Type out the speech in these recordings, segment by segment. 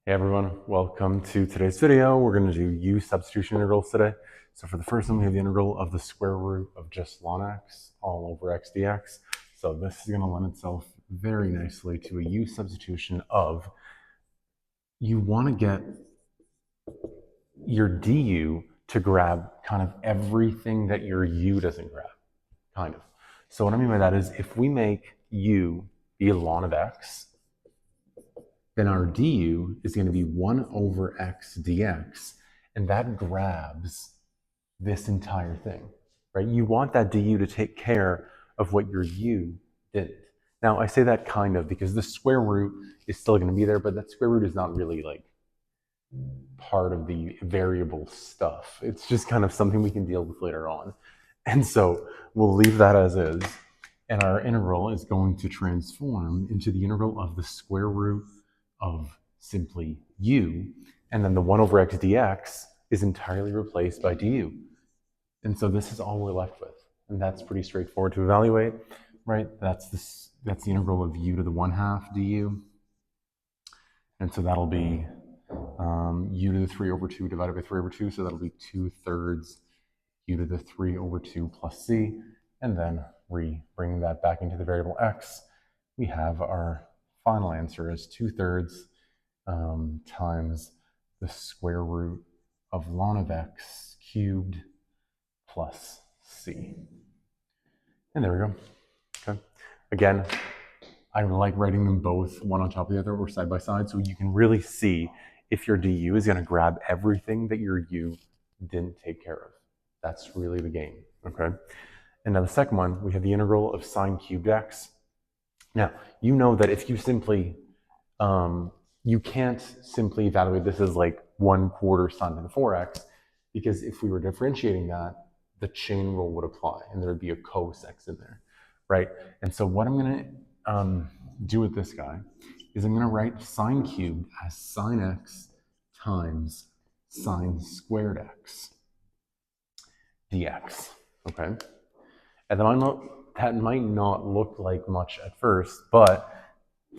Hey everyone, welcome to today's video. We're going to do U-substitution integrals today. So for the first one, we have the integral of the square root of just ln x all over x dx. So this is going to lend itself very nicely to a U-substitution of, you want to get your du to grab kind of everything that your u doesn't grab, kind of. So what I mean by that is if we make u be ln of x, then our du is going to be 1 over x dx, and that grabs this entire thing, right? You want that du to take care of what your u didn't. Now, I say that kind of because the square root is still going to be there, but that square root is not really like part of the variable stuff. It's just kind of something we can deal with later on. And so we'll leave that as is, and our integral is going to transform into the integral of the square root of simply u, and then the 1 over x dx is entirely replaced by du. And so this is all we're left with, and that's pretty straightforward to evaluate, right? That's the integral of u to the 1/2 du, and so that'll be u to the 3 over 2 divided by 3 over 2, so that'll be 2/3 u to the 3 over 2 plus c, and then bringing that back into the variable x, we have our final answer is 2/3 times the square root of ln of x cubed plus c. And there we go. Okay. Again, I like writing them both one on top of the other or side by side so you can really see if your du is going to grab everything that your u didn't take care of. That's really the game. Okay. And now the second one, we have the integral of sine cubed x. Now, you know that if you simply, you can't simply evaluate this as like 1/4 sine to the 4x, because if we were differentiating that, the chain rule would apply and there would be a cos x in there, right? And so what I'm going to do with this guy is I'm going to write sine cubed as sine x times sine squared x dx, okay? And that might not look like much at first, but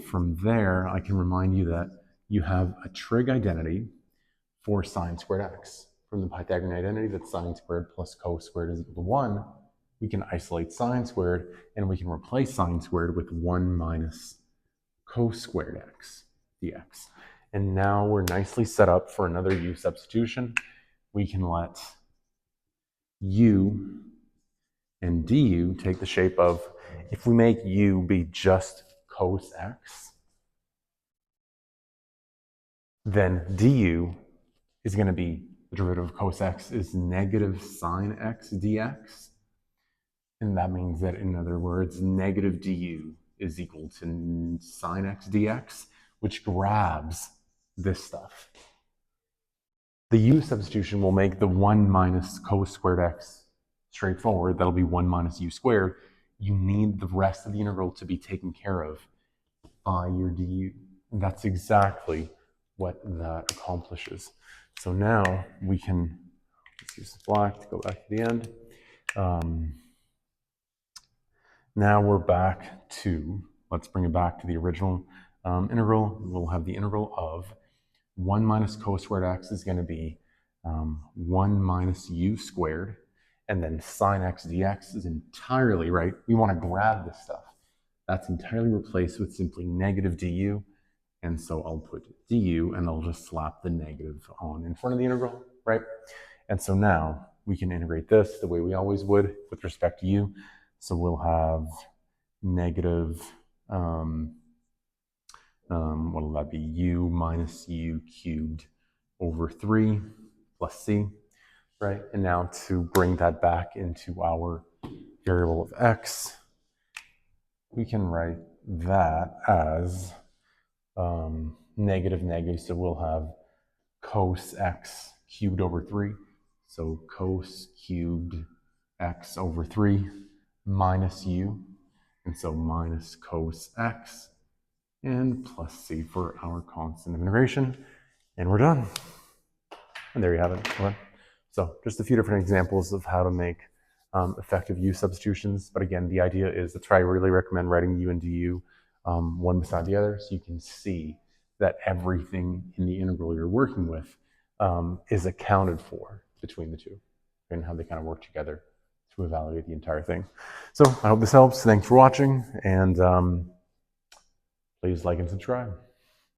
from there, I can remind you that you have a trig identity for sine squared x. From the Pythagorean identity that sine squared plus cos squared is equal to 1, we can isolate sine squared, and we can replace sine squared with 1 minus cos squared x dx. And now we're nicely set up for another u substitution. We can let u and du take the shape of, if we make u be just cos x, then du is going to be, the derivative of cos x is negative sine x dx. And that means that, in other words, negative du is equal to sine x dx, which grabs this stuff. The u substitution will make the 1 minus cos squared x straightforward. That'll be 1 minus u squared. You need the rest of the integral to be taken care of by your du. And that's exactly what that accomplishes. So now we can, let's use the black to go back to the end. Now we're back to, let's bring it back to the original integral. We'll have the integral of 1 minus cos squared x is going to be 1 minus u squared. And then sine x dx is entirely, right? We want to grab this stuff. That's entirely replaced with simply negative du. And so I'll put du and I'll just slap the negative on in front of the integral, right? And so now we can integrate this the way we always would with respect to u. So we'll have negative, what'll that be? U minus u cubed over 3 plus c. Right, and now to bring that back into our variable of x, we can write that as negative negative, so we'll have cos x cubed over 3, so cos cubed x over 3 minus u, and so minus cos x, and plus c for our constant of integration, and we're done. And there you have it. Okay. So just a few different examples of how to make effective u substitutions. But again, the idea is, that's why I really recommend writing u and du one beside the other, so you can see that everything in the integral you're working with is accounted for between the two, and how they kind of work together to evaluate the entire thing. So I hope this helps. Thanks for watching, and please like and subscribe.